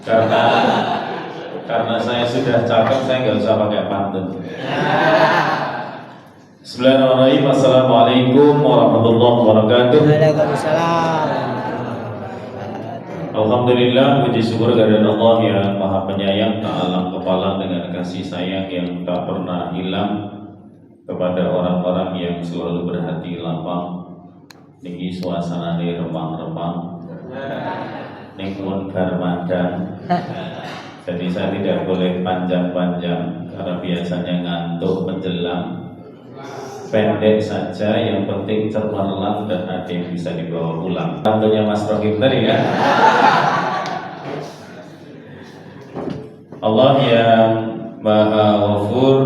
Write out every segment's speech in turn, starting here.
karena saya sudah cakep, saya nggak usah pakai pantun. Bismillahirrahmanirrahim. Assalamualaikum warahmatullahi wabarakatuh. Waalaikumsalam. Alhamdulillah, puji syukur kehadirat Allah yang Maha Penyayang, tak alam kepala dengan kasih sayang yang tak pernah hilang kepada orang-orang yang selalu berhati lapang. Niki suasana di remang-remang, nikmun garmadang. Jadi saya tidak boleh panjang-panjang karena biasanya ngantuk menjelang. Pendek saja, yang penting cemerlang dan ada yang bisa dibawa pulang. Tentunya Mas Rohim tadi ya. Allah yang Maha Ghafur,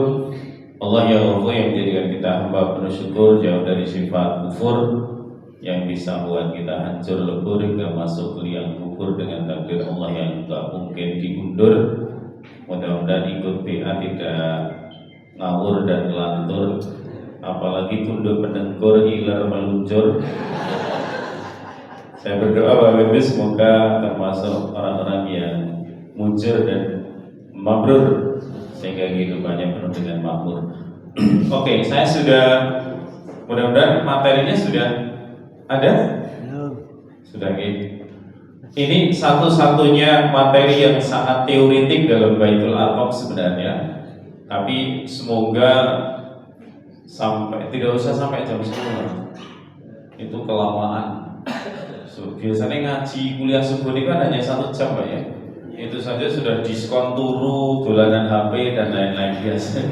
Allah yang Ghafur yang menjadikan kita hamba penuh syukur, jauh dari sifat kufur yang bisa buat kita hancur lebur hingga masuk ke liang kubur dengan takdir Allah yang tak mungkin diundur. Mudah-mudahan ikut BA tidak ngawur dan ngelantur, apalagi tunduk mendengkur, iler meluncur. Saya berdoa Bapak Ibu semoga termasuk orang-orang yang mujur dan mabrur sehingga kehidupannya penuh dengan makmur. Oke, saya sudah, mudah-mudahan materinya sudah ada? Sudah gitu. Ini satu-satunya materi yang sangat teoretik dalam Baitul Arqam sebenarnya. Tapi semoga tidak usah sampai jam 10. Itu kelamaan. Biasanya ngaji kuliah subuh ini kan hanya 1 jam Pak ya. Itu saja sudah diskon turu, dolanan HP dan lain-lain biasa.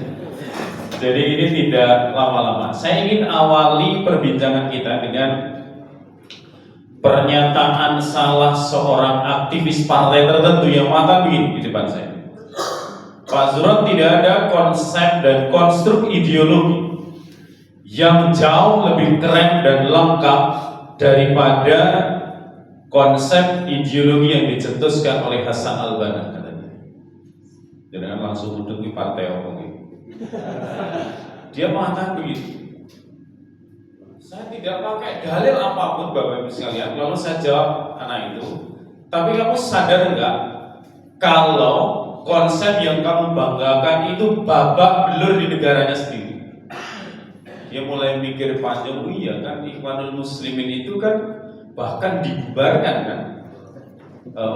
Jadi ini tidak lama-lama. Saya ingin awali perbincangan kita dengan pernyataan salah seorang aktivis partai tertentu yang mengatakan begini di depan saya. Pak Zuron, tidak ada konsep dan konstruk ideologi yang jauh lebih keren dan lengkap daripada konsep ideologi yang dicetuskan oleh Hasan Al-Banna, katanya. Jangan langsung duduk di partai omong. Dia mengatakan begitu. Saya tidak pakai dalil apapun Bapak Ibu sekalian. Lalu saya jawab anak itu, tapi kamu sadar enggak kalau konsep yang kamu banggakan itu babak belur di negaranya sendiri? Dia mulai mikir panjang, oh iya kan Ikhwanul Muslimin itu kan bahkan dibubarkan kan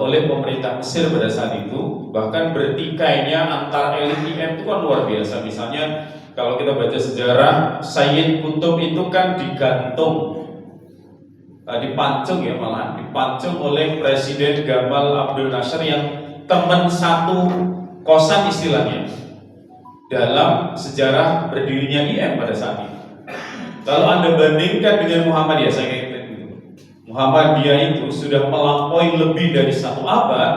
oleh pemerintah Mesir pada saat itu. Bahkan bertikainya antar elit IM itu kan luar biasa. Misalnya kalau kita baca sejarah, Sayyid Qutb itu kan digantung, dipancung ya, malah dipancung oleh Presiden Gamal Abdel Nasser yang teman satu kosan istilahnya dalam sejarah berdirinya IM pada saat itu. Kalau Anda bandingkan dengan Muhammadiyah, saya kira Muhammadiyah itu sudah melampaui lebih dari 1 abad,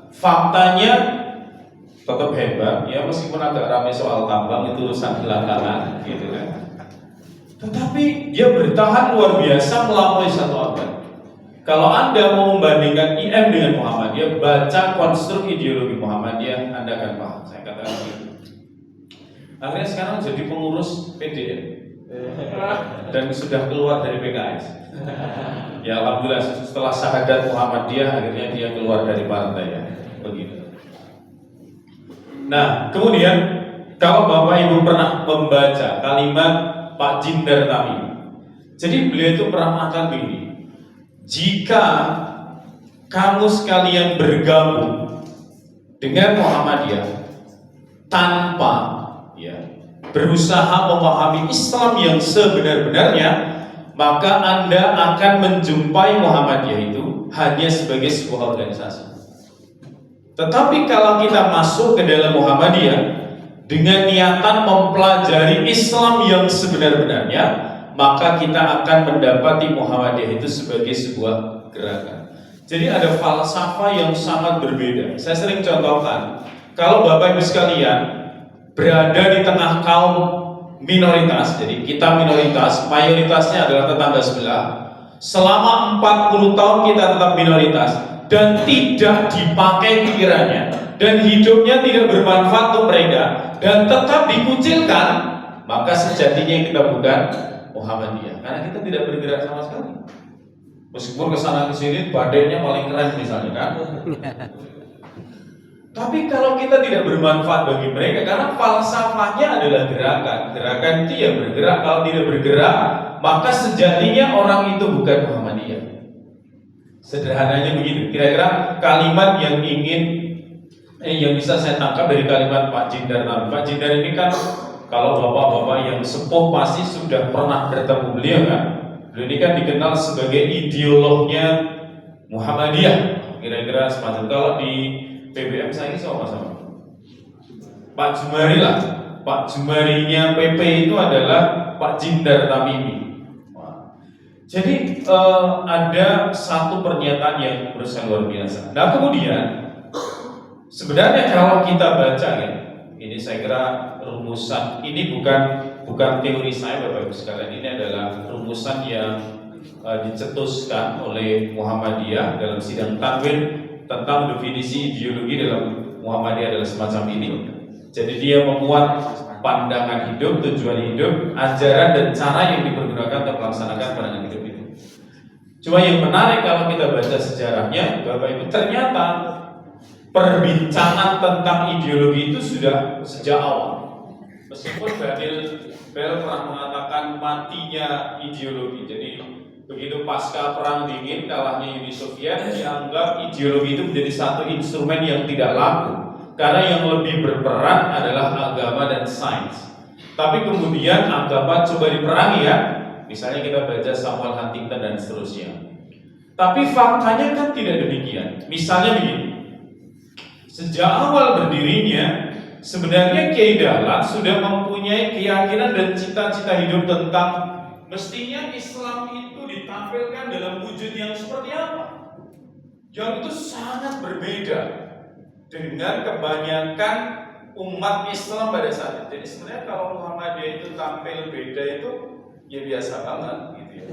faktanya tetap hebat ya, meskipun agak ramai soal tambang itu urusan belakangan gitu kan. Tetapi dia bertahan luar biasa melampaui 1 abad. Kalau Anda mau membandingkan IM dengan Muhammadiyah, baca konstruk ideologi Muhammadiyah, Anda akan paham. Saya katakan begitu. Akhirnya sekarang jadi pengurus PDN dan sudah keluar dari PKS. Ya alhamdulillah, setelah syahadat Muhammadiyah akhirnya dia keluar dari partai ya. Begitu. Nah, kemudian kalau Bapak Ibu pernah membaca kalimat Pak Jindar Tamimi, jadi beliau itu pernah mengatakan begini. Jika kamu sekalian bergabung dengan Muhammadiyah tanpa berusaha memahami Islam yang sebenar-benarnya, maka Anda akan menjumpai Muhammadiyah itu hanya sebagai sebuah organisasi. Tetapi kalau kita masuk ke dalam Muhammadiyah dengan niatan mempelajari Islam yang sebenar-benarnya, maka kita akan mendapati Muhammadiyah itu sebagai sebuah gerakan. Jadi ada falsafah yang sangat berbeda. Saya sering contohkan, kalau Bapak Ibu sekalian berada di tengah kaum minoritas, jadi kita minoritas, mayoritasnya adalah tetangga sebelah. Selama 40 tahun kita tetap minoritas dan tidak dipakai pikirannya dan hidupnya tidak bermanfaat untuk mereka dan tetap dikucilkan, maka sejatinya kita bukan Muhammadiyah, karena kita tidak bergerak sama sekali. Meskipun kesana kesini badainya paling keren misalnya kan. Tapi kalau kita tidak bermanfaat bagi mereka, karena falsafahnya adalah gerakan itu ya bergerak. Kalau tidak bergerak, maka sejatinya orang itu bukan Muhammadiyah. Sederhananya begitu. Kira-kira kalimat yang yang bisa saya tangkap dari kalimat Pak Jindar tadi. Pak Jindar ini kan kalau bapak-bapak yang sepuh pasti sudah pernah bertemu beliau kan. Beliau ini kan dikenal sebagai ideolognya Muhammadiyah. Kira-kira semacam kalau di PBM saya ini sama-sama Pak Jumari lah. Pak Jumarinya PP itu adalah Pak Jindar Tamimi. Jadi ada satu pernyataan yang menurut saya luar biasa. Nah kemudian sebenarnya kalau kita baca ya, ini saya kira rumusan ini bukan teori saya Bapak Ibu sekalian, ini adalah rumusan yang dicetuskan oleh Muhammadiyah dalam sidang tanwir tentang definisi ideologi dalam Muhammadiyah adalah semacam ini. Jadi dia memuat pandangan hidup, tujuan hidup, ajaran dan cara yang dipergunakan untuk melaksanakan pandangan hidup itu. Cuma yang menarik kalau kita baca sejarahnya, Bapak Ibu, ternyata perbincangan tentang ideologi itu sudah sejak awal. Meskipun Bell pernah mengatakan matinya ideologi. Jadi begitu pasca perang dingin kalahnya Uni Soviet, dianggap ideologi itu menjadi satu instrumen yang tidak laku. Karena yang lebih berperan adalah agama dan sains. Tapi kemudian agama coba diperangi ya. Misalnya kita baca Samuel Huntington dan seterusnya. Tapi faktanya kan tidak demikian. Misalnya begini. Sejak awal berdirinya, sebenarnya Kiai Dahlan sudah mempunyai keyakinan dan cita-cita hidup tentang mestinya Islam itu ditampilkan dalam wujud yang seperti apa. Yang itu sangat berbeda dengan kebanyakan umat Islam pada saat itu. Jadi sebenarnya kalau Muhammadiyah itu tampil beda itu ya biasa banget gitu ya.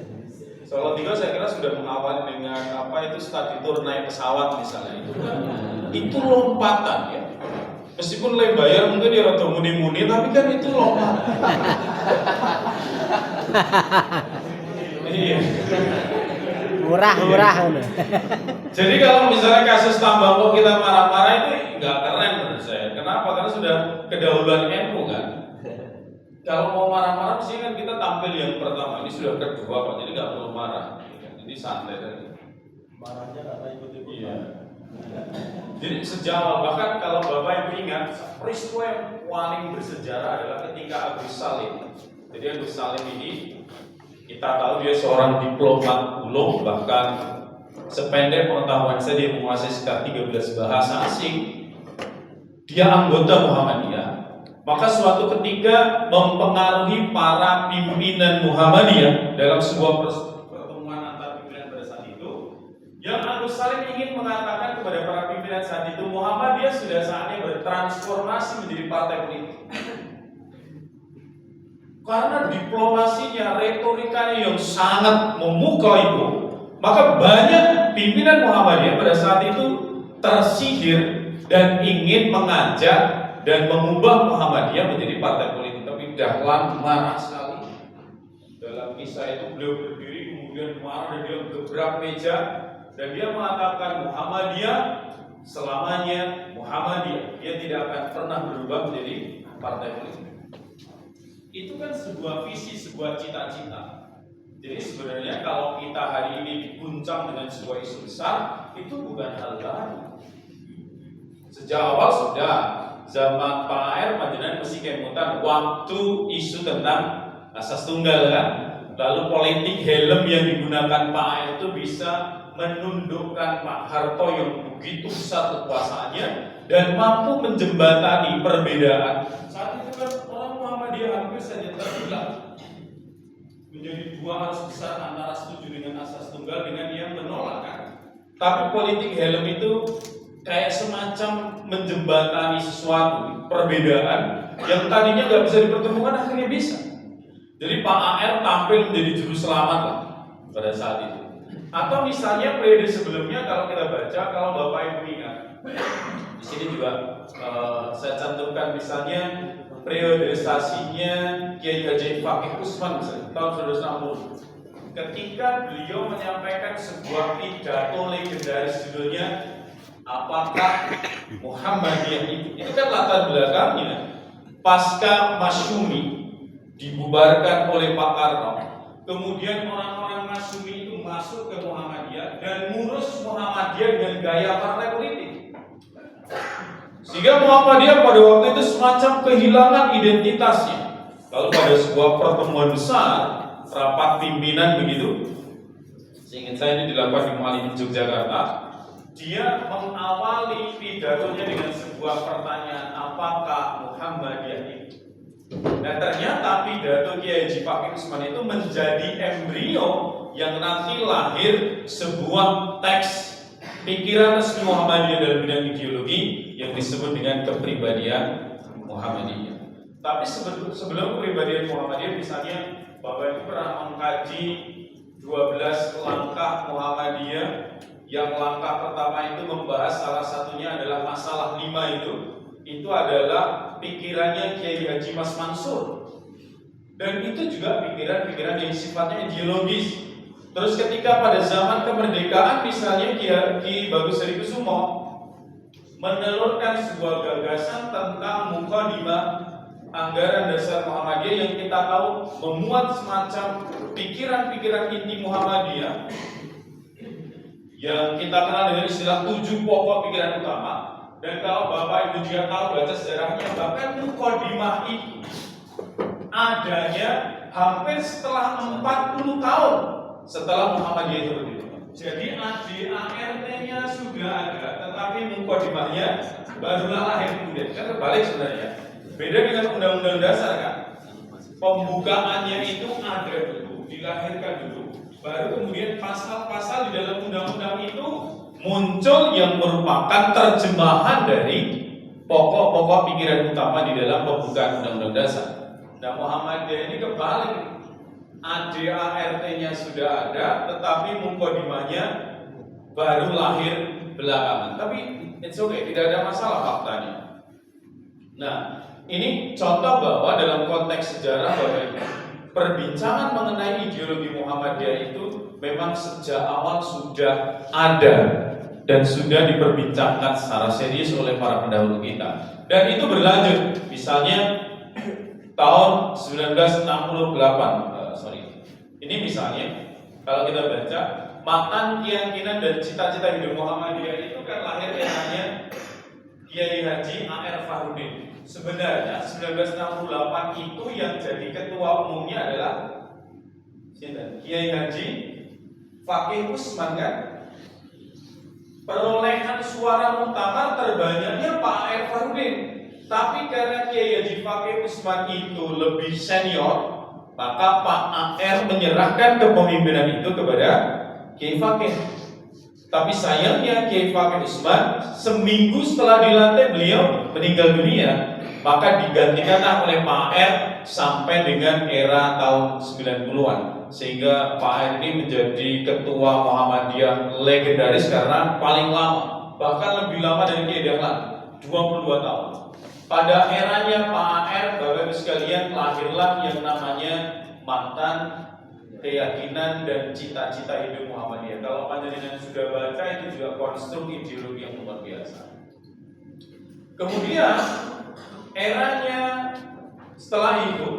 Soal tiga saya kira sudah mengawali dengan itu study tour naik pesawat misalnya itu lompatan ya. Meskipun bayar mungkin dia rada muni-muni tapi kan itu lompatan. Iya. Murah. Jadi kalau misalnya kasus tambang kok kita marah-marah itu nggak keren menurut saya. Kenapa? Karena sudah kedahuluan NU kan. Kalau mau marah-marah mesti kan kita tampil yang pertama, ini sudah kedua Pak, jadi nggak perlu marah. Jadi santai saja. Marahnya karena ikut-ikut. Iya. Jadi sejak awal, bahkan kalau Bapak Ibu ingat, peristiwa yang paling bersejarah adalah ketika Agus Salim. Jadi Agus Salim ini kita tahu dia seorang diplomat ulung, bahkan sependek pengetahuan saya dia menguasai sekitar 13 bahasa asing. Dia anggota Muhammadiyah. Maka suatu ketika mempengaruhi para pimpinan Muhammadiyah dalam sebuah pertemuan antar pimpinan pada saat itu, yang Agus Salim ingin mengatakan kepada para pimpinan saat itu, Muhammadiyah sudah saatnya bertransformasi menjadi partai politik. Karena diplomasinya, retorikanya yang sangat memukau itu, maka banyak pimpinan Muhammadiyah pada saat itu tersihir dan ingin mengajak dan mengubah Muhammadiyah menjadi partai politik. Tapi Dahlan marah sekali. Dalam kisah itu beliau berdiri kemudian marah dan dia gebrak meja dan dia mengatakan Muhammadiyah selamanya Muhammadiyah. Dia tidak akan pernah berubah menjadi partai politik. Itu kan sebuah visi, sebuah cita-cita. Jadi sebenarnya kalau kita hari ini diguncang dengan sebuah isu besar, itu bukan hal baru. Sejak awal sudah zaman Pak Air panjenengan mesti kemutan waktu isu tentang asas tunggal kan. Lalu politik helm yang digunakan Pak Air itu bisa menundukkan Pak Harto yang begitu besar kekuasaannya dan mampu menjembatani perbedaan. Saat itu kan orang Muhammadiyah hampir saja terbelah menjadi dua arus besar antara setuju dengan asas tunggal dengan yang menolak kan. Tapi politik helm itu kayak semacam menjembatani sesuatu perbedaan yang tadinya nggak bisa dipertemukan akhirnya bisa. Jadi Pak AR tampil menjadi juru selamat lah pada saat itu. Atau misalnya periode sebelumnya kalau kita baca, kalau Bapak Ibu ingat, di sini juga saya cantumkan misalnya periodisasinya Kiai Haji Fakih Usman misalnya, tahun 1960. Ketika beliau menyampaikan sebuah pidato legendaris judulnya apakah Muhammadiyah itu kan latar belakangnya pasca Masyumi dibubarkan oleh Pak Karno, kemudian orang-orang Masyumi itu masuk ke Muhammadiyah dan ngurus Muhammadiyah dengan gaya partai politik, sehingga Muhammadiyah pada waktu itu semacam kehilangan identitasnya. Lalu pada sebuah pertemuan besar, rapat pimpinan begitu, seingat saya ini dilakukan di Muallim Yogyakarta, dia mengawali pidatonya dengan sebuah pertanyaan, apakah Muhammadiyah ini? Dan ternyata pidato Kiai Haji Fakih Usman itu menjadi embrio yang nanti lahir sebuah teks pikiran resmi Muhammadiyah dalam bidang ideologi yang disebut dengan kepribadian Muhammadiyah. Tapi sebelum kepribadian Muhammadiyah, misalnya Bapak Ibu pernah mengkaji 12 langkah Muhammadiyah, yang langkah pertama itu membahas salah satunya adalah masalah 5 itu adalah pikirannya Kiai Haji Mas Mansur, dan itu juga pikiran-pikiran yang sifatnya ideologis. Terus ketika pada zaman kemerdekaan misalnya Ki Bagus Hadikusumo menelurkan sebuah gagasan tentang mukadimah anggaran dasar Muhammadiyah yang kita tahu memuat semacam pikiran-pikiran inti Muhammadiyah yang kita kenal dengan istilah 7 pokok pikiran utama. Dan kalau Bapak Ibu juga tahu baca sejarahnya, bahkan mukadimah itu adanya hampir setelah 40 tahun setelah Muhammadiyah itu berdiri. Jadi ADART-nya sudah ada, tetapi mukadimahnya barulah lahir kemudian. Kan terbalik sebenarnya. Beda dengan Undang-Undang Dasar kan. Pembukaannya itu ada dulu, dilahirkan dulu, baru kemudian pasal-pasal di dalam undang-undang itu muncul yang merupakan terjemahan dari pokok-pokok pikiran utama di dalam pembukaan Undang-Undang Dasar. Nah, Muhammadiyah ini kebalik, ADART-nya sudah ada, tetapi mukadimahnya baru lahir belakangan. Tapi it's okay, tidak ada masalah faktanya. Nah, ini contoh bahwa dalam konteks sejarah perbincangan mengenai ideologi Muhammadiyah itu memang sejak awal sudah ada dan sudah diperbincangkan secara serius oleh para pendahulu kita. Dan itu berlanjut. Misalnya tahun 1968, ini misalnya kalau kita baca matan keyakinan dan cita-cita hidup Muhammadiyah itu kan lahir eranya Kiai Haji A.R. Fahrudin. Sebenarnya 1968 itu yang jadi ketua umumnya adalah Kiai Haji Fakih Usman kan. Perolehan suara muktamar terbanyaknya Pak A.R. Fahrudin. Tapi karena Kiai Haji Fakih Usman itu lebih senior, maka Pak A.R. menyerahkan kepemimpinan itu kepada Kiai Fakih. Tapi sayangnya Kiai Fakih Usman seminggu setelah dilantik beliau meninggal dunia, maka digantikanlah oleh Pak R sampai dengan era tahun 90-an, sehingga Pak R ini menjadi ketua Muhammadiyah legendaris karena paling lama, bahkan lebih lama dari Kiai Dahlan, 22 tahun. Pada eranya Pak R, Bapak Ibu sekalian, lahirlah yang namanya mantan keyakinan dan cita-cita hidup Muhammadiyah. Kalau panjenengan sudah baca, itu juga konstruk ideologi yang luar biasa. Kemudian eranya setelah itu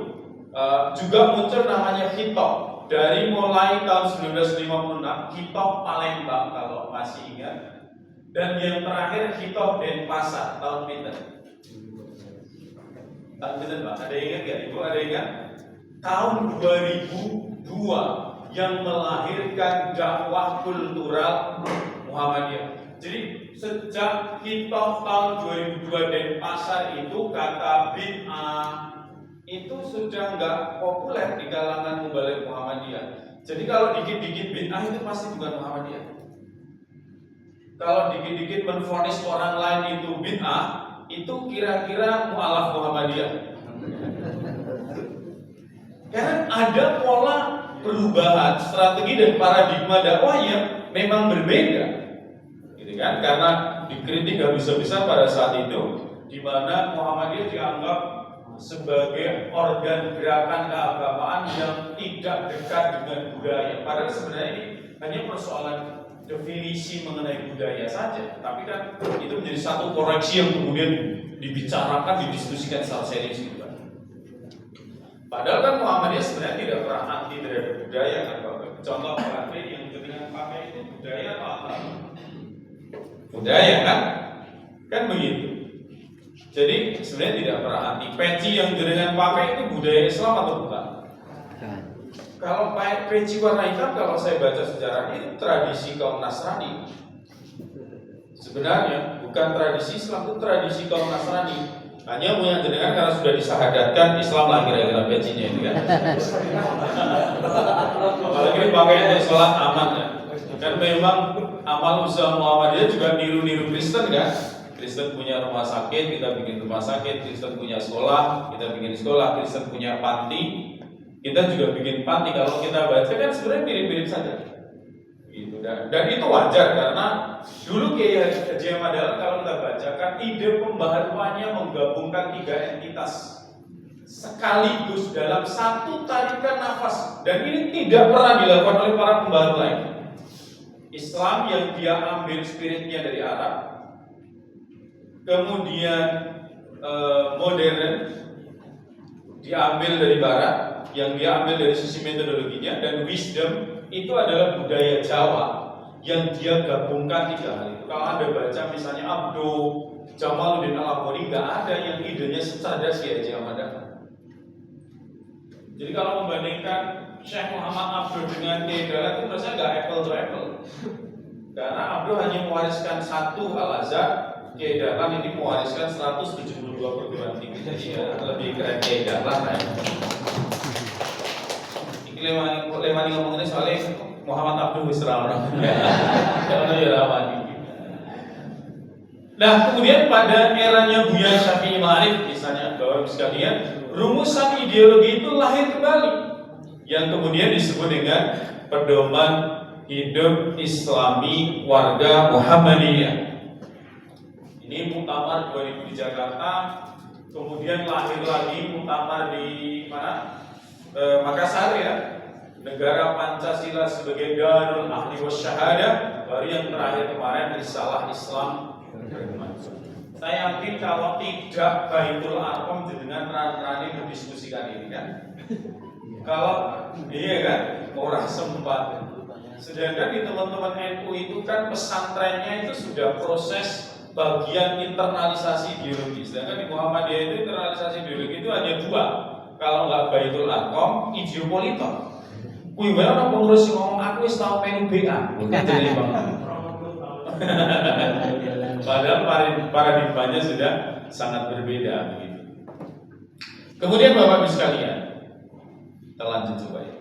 juga muncul namanya Hitoh. Dari mulai tahun 1956 Hitoh Palembang kalau masih ingat, dan yang terakhir Hitoh Denpasar tahun pinten? Tahun pinten Pak? Ada yang ingat nggak? Ibu ada yang ingat? Tahun 2002 yang melahirkan dakwah kultural Muhammadiyah. Jadi sejak Hitoh tahun 2002 Denpasar itu kata bid'ah itu sudah nggak populer di kalangan mubalik Muhammadiyah. Jadi kalau dikit-dikit bid'ah itu pasti bukan Muhammadiyah. Kalau dikit-dikit menvonis orang lain itu bid'ah, itu kira-kira mu'alaf Muhammadiyah. Karena ada pola perubahan strategi dan paradigma dakwah yang memang berbeda, gitu kan? Karena dikritik habis-habisan pada saat itu, di mana Muhammadiyah dianggap sebagai organ gerakan keagamaan yang tidak dekat dengan budaya. Padahal sebenarnya ini hanya persoalan definisi mengenai budaya saja, tapi kan itu menjadi satu koreksi yang kemudian dibicarakan, didiskusikan secara serius gitu kan. Padahal kan Muhammadiyah sebenarnya tidak pernah anti terhadap budaya kan Bapak. Contoh pakai yang dengan pakai itu budaya atau apa? Budaya kan begitu. Jadi sebenarnya tidak pernah anti. Peci yang dengan pakai itu budaya Islam atau bukan? Kalau peci warna hitam, kalau saya baca sejarahnya itu tradisi kaum Nasrani. Sebenarnya bukan tradisi Islam, itu tradisi kaum Nasrani. Hanya punya jenengan karena sudah disahadatkan Islam lah kira-kira pecinya itu kan. Apalagi dipakai untuk sholat aman ya. Kan memang amal usaha Muhammadiyah juga niru-niru Kristen kan. Kristen punya rumah sakit, kita bikin rumah sakit. Kristen punya sekolah, kita bikin sekolah. Kristen punya panti, kita juga bikin panti. Kalau kita baca kan sebenarnya mirip-mirip saja. Gitu. Dan itu wajar karena dulu Kiai Haji Ahmad Dahlan kalau kita baca kan ide pembaharuannya menggabungkan 3 entitas sekaligus dalam satu tarikan nafas, dan ini tidak pernah dilakukan oleh para pembaharu lain. Islam yang dia ambil spiritnya dari Arab, kemudian modern diambil dari Barat, yang dia ambil dari sisi metodologinya, dan wisdom itu adalah budaya Jawa yang dia gabungkan 3 hal itu. Kalau Anda baca misalnya Abdul Jamaluddin Al-Aghori, nggak ada yang idenya secerdas Kiai Haji Ahmad Dahlan. Jadi kalau membandingkan Syekh Muhammad Abdul dengan Kiai Dahlan itu rasanya nggak apple to apple. Karena Abdul hanya mewariskan 1 Al-Azhar, Kiai Dahlan ini mewariskan 172 perguruan tinggi. Jadi ya, lebih keren Kiai Dahlan ya. Lemani ngomongin soalnya Muhammad Abdul Wisra orang. Nah, kemudian pada eranya Buya Syafi'i Ma'arif misalnya, Bapak Ibu sekalian, rumusan ideologi itu lahir kembali yang kemudian disebut dengan pedoman hidup Islami warga Muhammadiyah. Ini muktamar 2000 di Jakarta, kemudian lahir lagi muktamar di mana? Makassar ya, negara Pancasila sebagai Darul Ahli Wasyahadah, baru yang terakhir kemarin Risalah Islam. Saya yakin kalau tidak Baitul Arqam dengan rani berdiskusikan ini kan. Kalau iya kan, orang sempat. Sedangkan di teman-teman NU itu kan pesantrennya itu sudah proses bagian internalisasi ideologi. Sedangkan di Muhammadiyah itu internalisasi ideologi itu hanya 2. Kalau nggak Baitul Arqam, Idiopoliton. Kuwi wae ana pengurus ngomong aku wis tau melu BA. Bukan jadi Bang. Padahal paradigmanya sudah sangat berbeda begitu. Kemudian Bapak Ibu sekalian, kita lanjut coba ya.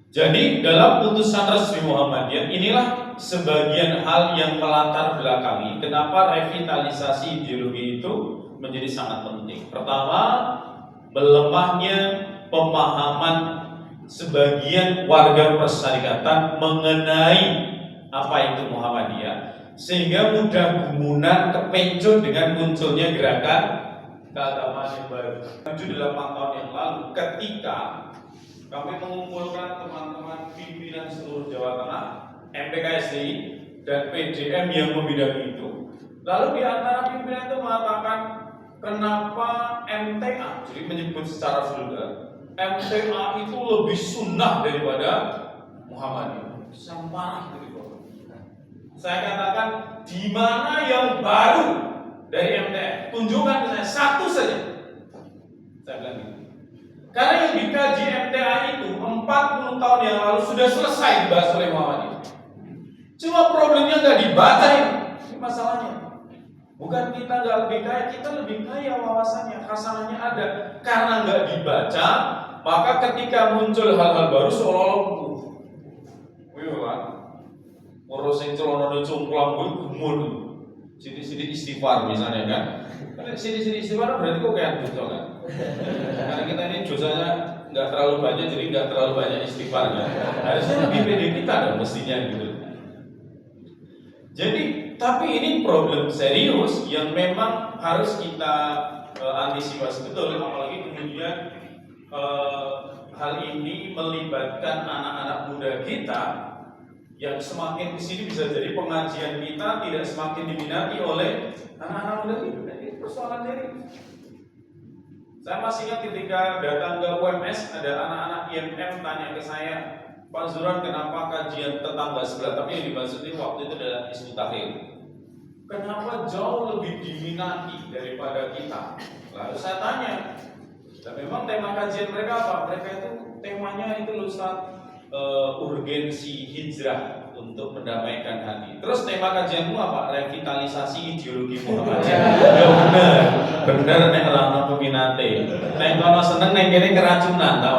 Jadi dalam putusan resmi Muhammadiyah inilah sebagian hal yang melatar belakangi kenapa revitalisasi ideologi itu menjadi sangat penting. Pertama, melemahnya pemahaman sebagian warga persyarikatan mengenai apa itu Muhammadiyah, sehingga mudah gumunan kepencut dengan munculnya gerakan keagamaan yang baru. 7-8 tahun yang lalu ketika kami mengumpulkan teman-teman pimpinan seluruh Jawa Tengah, MPKSI dan PDM yang membidangi itu, lalu di antara pimpinan itu mengatakan kenapa MTA, jadi menyebut secara vulgar, MTA itu lebih sunnah daripada Muhammadiyah. Sampah itu. Saya katakan di mana yang baru dari MTA? Tunjukkan ke saya satu saja. Saya bilang gitu. Karena yang dikaji MTA itu 40 tahun yang lalu sudah selesai dibahas oleh Muhammadiyah. Cuma problemnya nggak dibaca ini masalahnya. Bukan kita nggak lebih kaya, kita lebih kaya wawasannya, khasanahnya ada. Karena nggak dibaca, maka ketika muncul hal-hal baru seolah-olah urus yang celana cungklang gumul, sidik-sidik istighfar misalnya kan. Sidik-sidik istighfar berarti kok kayak gitu kan. Karena kita ini dosanya nggak terlalu banyak, jadi nggak terlalu banyak istighfar kan. Harusnya lebih pede kita dong mestinya gitu. Jadi, tapi ini problem serius yang memang harus kita antisipasi betul, apalagi kemudian hal ini melibatkan anak-anak muda kita yang semakin kesini bisa jadi pengajian kita tidak semakin diminati oleh anak-anak muda itu. Nah, ini persoalan dari. Saya masih ingat ketika datang ke UMS ada anak-anak IMM tanya ke saya, Pak Zuran, kenapa kajian tetangga sebelah? Tapi yang dimaksudin waktu itu adalah Hizbut Tahrir. Kenapa jauh lebih diminati daripada kita? Lalu saya tanya, dan memang tema kajian mereka apa? Mereka itu temanya itu Ustaz, urgensi hijrah untuk mendamaikan hati. Terus tema kajianmu apa? Revitalisasi ideologi Muhammadiyah. Ya bener nek ora peminate. Nek kono seneng nek kene keracunan ta.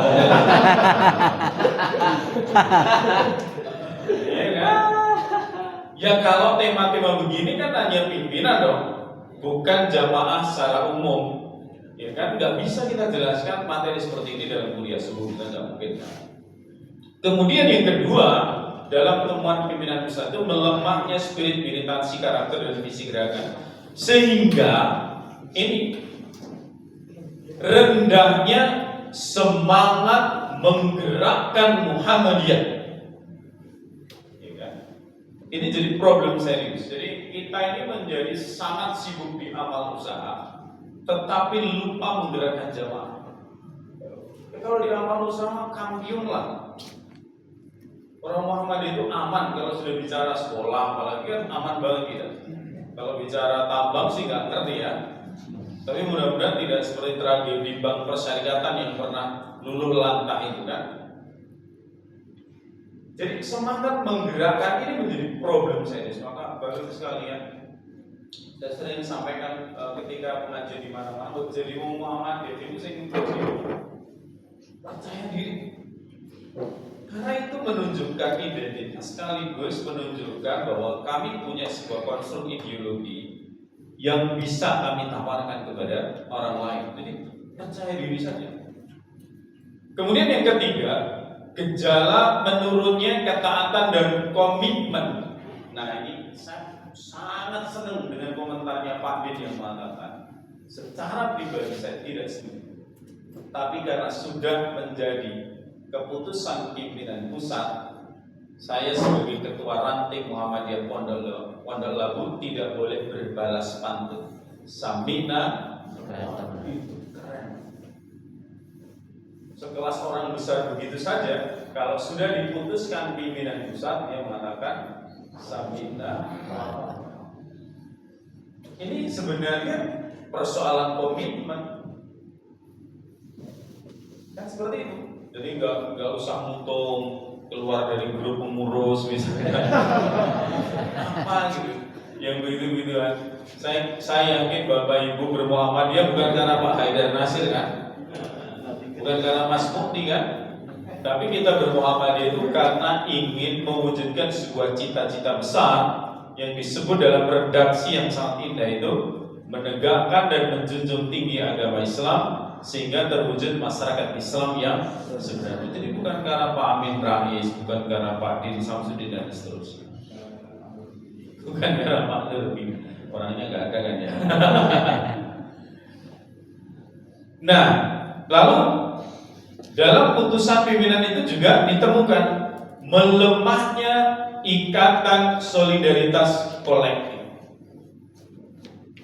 Ya kan? Ya kalau tema-tema begini kan hanya pimpinan dong, bukan jamaah secara umum. Ya kan nggak bisa kita jelaskan materi seperti ini dalam kuliah subuh, kita nggak mungkin. Kemudian yang kedua, dalam temuan pimpinan pusat itu melemahnya spirit militansi karakter dan visi gerakan, sehingga ini rendahnya semangat menggerakkan Muhammadiyah. Ya kan? Ini jadi problem serius. Jadi kita ini menjadi sangat sibuk di amal usaha, tetapi lupa menggerakkan jamaah. Kalau di amal usaha kampiun lah. Orang Muhammadiyah itu aman kalau sudah bicara sekolah, apalagi kan aman banget kita. Kalau bicara tambang sih nggak ngerti ya. Tapi mudah-mudahan tidak seperti tragedi bank persyarikatan yang pernah luluh lantah itu kan. Jadi semangat menggerakkan ini menjadi problem serius. Maka Bapak sekalian, saya sering sampaikan ketika pengajian di mana-mana, jadi Muhammadiyah itu sing percaya diri. Karena itu menunjukkan identitas sekaligus menunjukkan bahwa kami punya sebuah konstruk ideologi yang bisa kami tawarkan kepada orang lain. Jadi percaya diri saja. Kemudian yang ketiga, gejala menurunnya ketaatan dan komitmen. Nah ini saya sangat senang dengan komentarnya Pak Bin yang mengatakan, secara pribadi saya tidak setuju, tapi karena sudah menjadi keputusan pimpinan pusat, saya sebagai ketua ranting Muhammadiyah Pondok Labu tidak boleh berbalas pantun. Samina itu keren. Sekelas orang besar begitu saja, kalau sudah diputuskan pimpinan pusat, yang mengatakan Samina. Ini sebenarnya persoalan komitmen. Kan seperti itu. Jadi nggak usah mutung keluar dari grup pengurus misalnya apa gitu yang begitu kan. Saya yakin Bapak Ibu bermuhammadiyah bukan karena Pak Haidar Nasir kan, bukan karena Mas Mukti kan, tapi kita bermuhammadiyah itu karena ingin mewujudkan sebuah cita-cita besar yang disebut dalam redaksi yang sangat indah itu, menegakkan dan menjunjung tinggi agama Islam sehingga terwujud masyarakat Islam yang sebenarnya. Jadi bukan karena Pak Amin Rais, bukan karena Pak Din Samsudin dan seterusnya, bukan karena Pak Nurbi, orangnya nggak ada kan ya. Nah, lalu dalam putusan pimpinan itu juga ditemukan melemahnya ikatan solidaritas kolektif.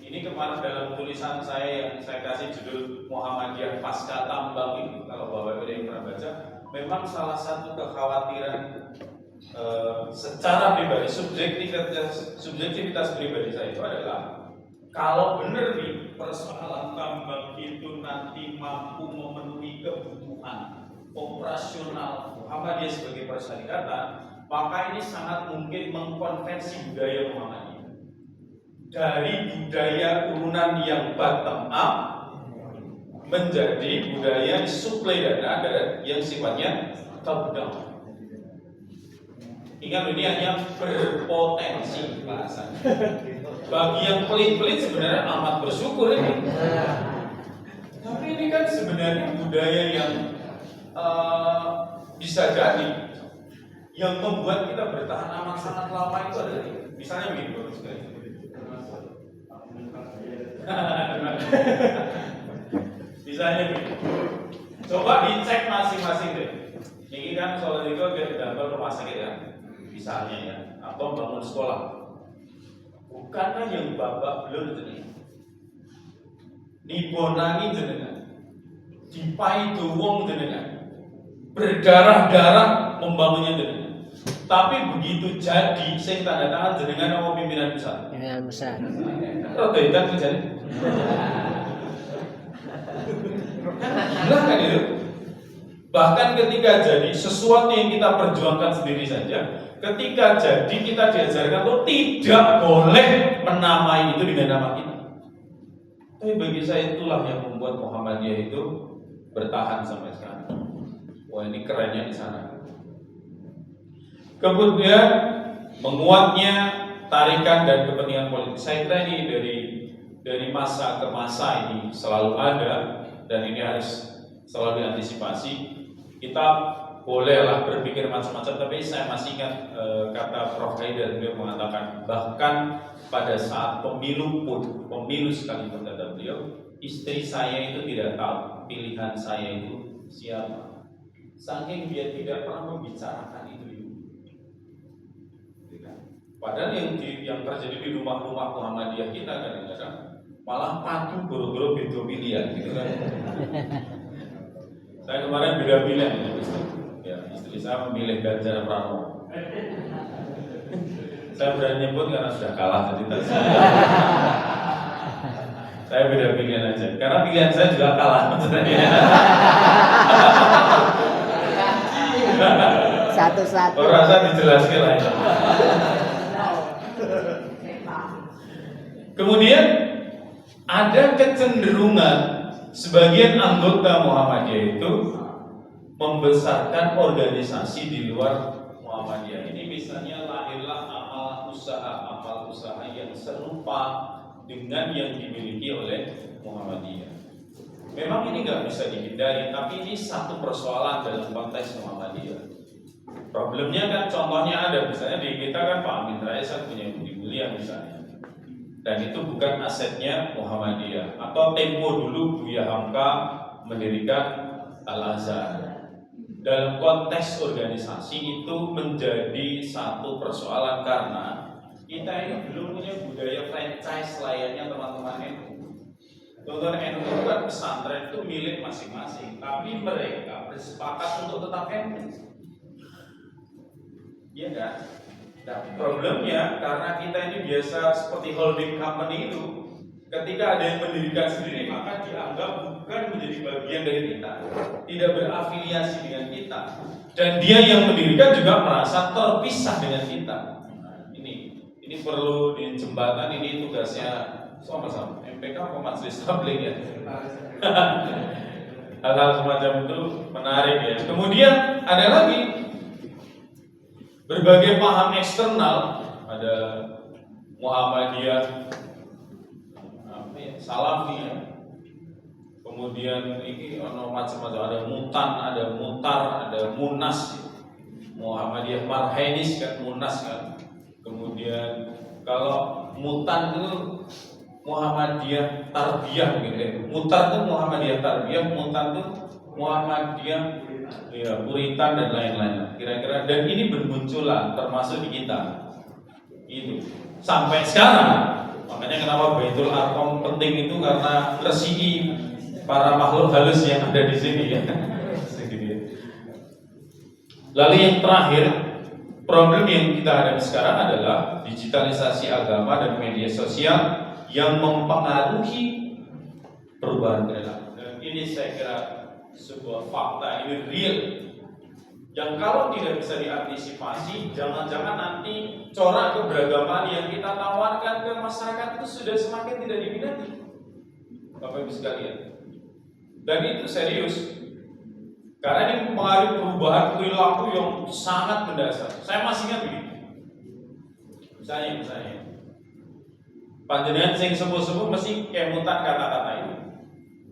Ini kemarin dalam tulisan saya yang saya kasih judul Muhammadiyah Pasca Tambang itu, kalau Bapak Ibu yang pernah baca, memang salah satu kekhawatiran secara pribadi, subjektivitas pribadi saya itu adalah kalau benar nih persoalan tambang itu nanti mampu memenuhi kebutuhan operasional Muhammadiyah sebagai persyarikatan, maka ini sangat mungkin mengkonversi budaya Muhammadiyah dari budaya urunan yang bottom up menjadi budaya suplai dana yang sifatnya top down. Ingat, ini hanya berpotensi bahasanya. Bagi yang pelit-pelit sebenarnya amat bersyukur ini. Tapi ini kan sebenarnya budaya yang bisa jadi yang membuat kita bertahan amat sangat lama itu adalah misalnya begini Bapak sekalian. Misalnya begini, coba dicek masing-masing deh. Ini kan soal itu dia gambar rumah sakit ya. misalnya ya, atau bangun sekolah, bukanlah yang babak belur jenengan, nibonangi jenengan, dipai wong jenengan, berdarah-darah membangunnya jenengan. Tapi begitu jadi, sing tanda tangan jenengan sama pimpinan besar. Pimpinan besar. Roda hitam terjadi. Gila kan itu? Bahkan ketika jadi sesuatu yang kita perjuangkan sendiri saja, ketika jadi kita diajarkan tuh tidak boleh menamai itu dengan nama kita. Tapi bagi saya itulah yang membuat Muhammadiyah itu bertahan sampai sekarang. Wah, ini kerennya di sana. Kemudian menguatnya tarikan dan kepentingan politik. Saya kira ini dari masa ke masa ini selalu ada, dan ini harus selalu diantisipasi. Kita bolehlah berpikir macam-macam, tapi saya masih ingat kata Prof. Haidar, beliau mengatakan bahkan pada saat pemilu sekalipun, kata beliau, istri saya itu tidak tahu pilihan saya itu siapa, saking dia tidak pernah membicarakan itu. Padahal yang terjadi di rumah-rumah Muhammadiyah kita kadang-kadang malah padu boro-boro beda pilihan, gitu kan. Saya kemarin beda pilihan ya, istri saya memilih Ganjar Pranowo. Saya berani nyebut karena sudah kalah tadi. Saya beda pilihan aja, karena pilihan saya juga kalah sebenarnya. Satu-satu. Orang rasa dijelaskan lah itu. Kemudian ada kecenderungan sebagian anggota Muhammadiyah itu membesarkan organisasi di luar Muhammadiyah. Ini misalnya lahirlah amal usaha yang serupa dengan yang dimiliki oleh Muhammadiyah. Memang ini nggak bisa dihindari, tapi ini satu persoalan dalam konteks Muhammadiyah. Problemnya kan contohnya ada, misalnya di kita kan Pak Amin Rais punya Budi Mulia misalnya, dan itu bukan asetnya Muhammadiyah. Atau tempo dulu Buya Hamka mendirikan Al-Azhar. Dalam konteks organisasi itu menjadi satu persoalan karena kita ini belum punya budaya franchise layaknya teman-teman NU. Teman-teman NU itu kan pesantren itu milik masing-masing, tapi mereka bersepakat untuk tetap NU. Iya kan? Nah, problemnya karena kita ini biasa seperti holding company itu, ketika ada yang mendirikan sendiri maka dianggap bukan menjadi bagian dari kita, tidak berafiliasi dengan kita, dan dia yang mendirikan juga merasa terpisah dengan kita. Nah, ini perlu dijembatani, ini tugasnya sama-sama MPK atau Majelis Tabligh ya. Hal-hal semacam itu menarik ya. Kemudian ada lagi berbagai paham eksternal, ada Muhammadiyah, Salafi ya. Kemudian ini macam-macam, ada Mutan, ada Mutar, ada Munas, Muhammadiyah Marhainis kan, Munas kan. Kemudian kalau Mutan itu Muhammadiyah Tarbiyah gitu ya. Mutar itu Muhammadiyah Tarbiyah, Mutan itu Muhammadiyah ya, Puritan dan lain-lain kira-kira, dan ini bermunculan termasuk di kita itu sampai sekarang. Makanya kenapa Baitul Arqam penting itu karena resiki para makhluk halus yang ada di sini ya. Lalu yang terakhir, problem yang kita hadapi sekarang adalah digitalisasi agama dan media sosial yang mempengaruhi perubahan perilaku. Dan ini saya kira sebuah fakta, ini real, yang kalau tidak bisa diantisipasi, jangan-jangan nanti corak keberagaman yang kita tawarkan ke masyarakat itu sudah semakin tidak diminati, Bapak Ibu sekalian. Dan itu serius, karena ini mempengaruhi perubahan perilaku yang sangat mendasar. Saya masih ingat begini, misalnya panjenengan sing sepuh-sepuh mesti kemutan kata-kata ini.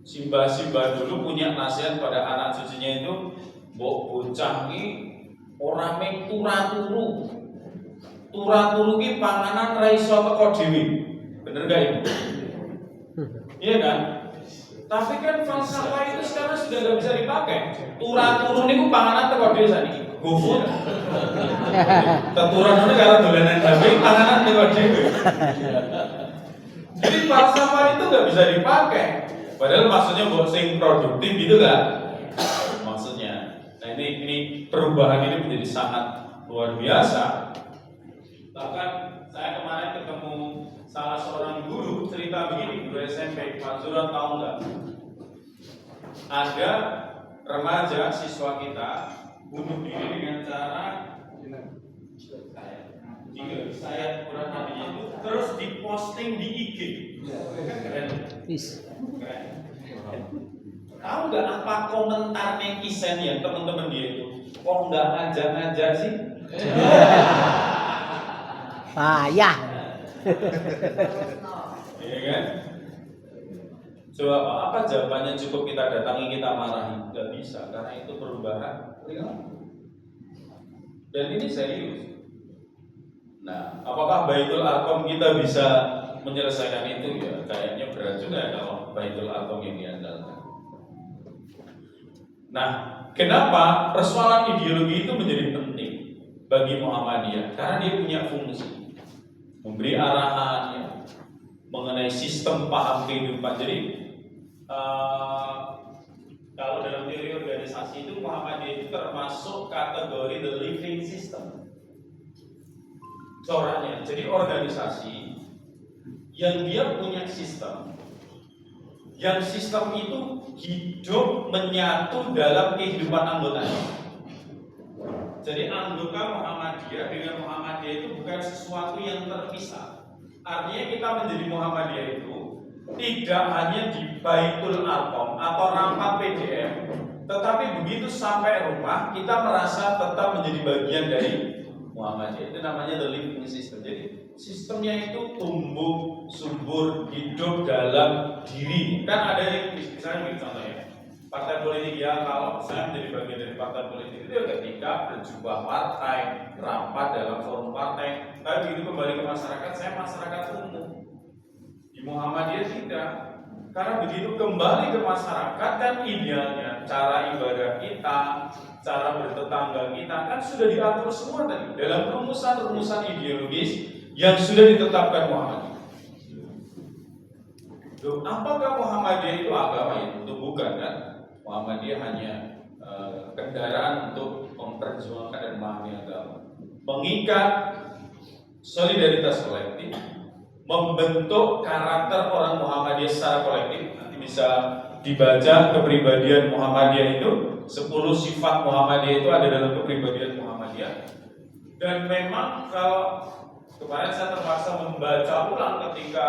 Simbah dulu punya nasihat pada anak cucunya itu, mbok bocah iki ora mung turu ki panganan ra iso teko dhewe. Bener gak Ibu? Iya kan? Tapi kan falsafah itu sekarang sudah gak bisa dipakai. Turu niku panganan teko dhewe saniki. GoFood. Teturan itu kalau dolanan HP tanganan lewat dhewe. Jadi falsafah itu nggak bisa dipakai. Padahal maksudnya buat sing produktif gitu kan? Maksudnya. Nah ini perubahan ini menjadi sangat luar biasa. Bahkan saya kemarin ketemu salah seorang guru cerita begini, guru SMP, Pak Zuran tahu nggak? Ada remaja siswa kita bunuh diri dengan cara saya kurang hatinya itu terus diposting di IG. Keren. Keren. Tahu nggak apa komentar netizen yang teman-teman dia itu? Kok nggak ngajak-ngajak sih? Payah. Iya kan? Coba apa jawabannya? Cukup kita datangi, kita marahi? Nggak bisa, karena itu perubahan. Dan ini serius. Nah, apakah Baitul Arqam kita bisa menyelesaikan itu? Ya, kayaknya berat juga ya kalau Baitul Arqam yang diandalkan. Nah, kenapa persoalan ideologi itu menjadi penting bagi Muhammadiyah? Karena dia punya fungsi memberi arahan ya, mengenai sistem paham kehidupan. Jadi kalau dalam teori organisasi itu Muhammadiyah itu termasuk kategori the living system. Coraknya, jadi organisasi yang dia punya sistem, yang sistem itu hidup menyatu dalam kehidupan anggotanya. Jadi anggota Muhammadiyah dengan Muhammadiyah itu bukan sesuatu yang terpisah. Artinya kita menjadi Muhammadiyah itu tidak hanya di Baitul Arqam atau rapat PDM, tetapi begitu sampai rumah kita merasa tetap menjadi bagian dari Muhammadiyah. Itu namanya the living system. Jadi sistemnya itu tumbuh subur hidup dalam diri. Kan ada yang misalnya contohnya partai politik ya, kalau saya menjadi bagian dari partai politik itu ketika berjumpa partai, rapat dalam forum partai, tapi begitu kembali ke masyarakat, saya masyarakat umum. Di Muhammadiyah tidak, karena begitu kembali ke masyarakat kan idealnya cara ibadah kita, cara bertetangga kita kan sudah diatur semua tadi dalam rumusan-rumusan ideologis yang sudah ditetapkan Muhammadiyah. Loh, apakah Muhammadiyah itu agama? Ya tentu bukan kan. Muhammadiyah hanya kendaraan untuk memperjuangkan dan memahami agama, mengikat solidaritas kolektif, membentuk karakter orang Muhammadiyah secara kolektif. Nanti bisa dibaca kepribadian Muhammadiyah itu, 10 sifat Muhammadiyah itu ada dalam kepribadian Muhammadiyah. Dan memang kalau kemarin saya terpaksa membaca ulang ketika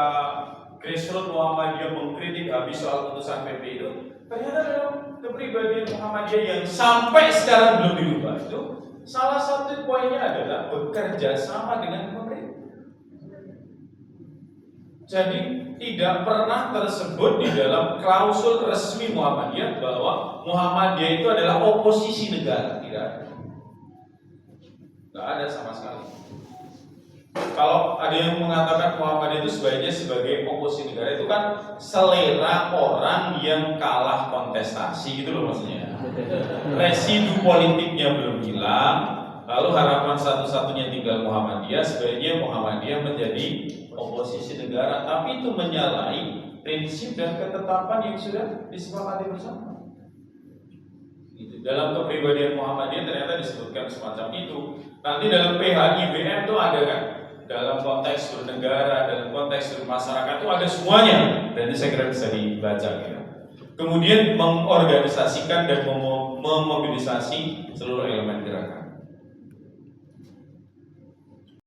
Grassroots Muhammadiyah mengkritik habis soal putusan PP itu, ternyata dalam kepribadian Muhammadiyah yang sampai sekarang belum dirubah itu, salah satu poinnya adalah bekerja sama dengan pemerintah. Jadi tidak pernah tersebut di dalam klausul resmi Muhammadiyah bahwa Muhammadiyah itu adalah oposisi negara. Tidak ada sama sekali. Kalau ada yang mengatakan Muhammadiyah itu sebaiknya sebagai oposisi negara, itu kan selera orang yang kalah kontestasi gitu loh maksudnya. Residu politiknya belum hilang, lalu harapan satu-satunya tinggal Muhammadiyah, sebaiknya Muhammadiyah menjadi oposisi negara, tapi itu menyalahi prinsip dan ketetapan yang sudah disepakati bersama. Itu dalam kepribadian Muhammadiyah ternyata disebutkan semacam itu. Nanti dalam PHIBM itu ada kan, dalam konteks bernegara, dalam konteks bermasyarakat itu ada semuanya. Dan ini saya kira bisa dibaca ya. Kemudian mengorganisasikan dan memobilisasi seluruh elemen gerakan.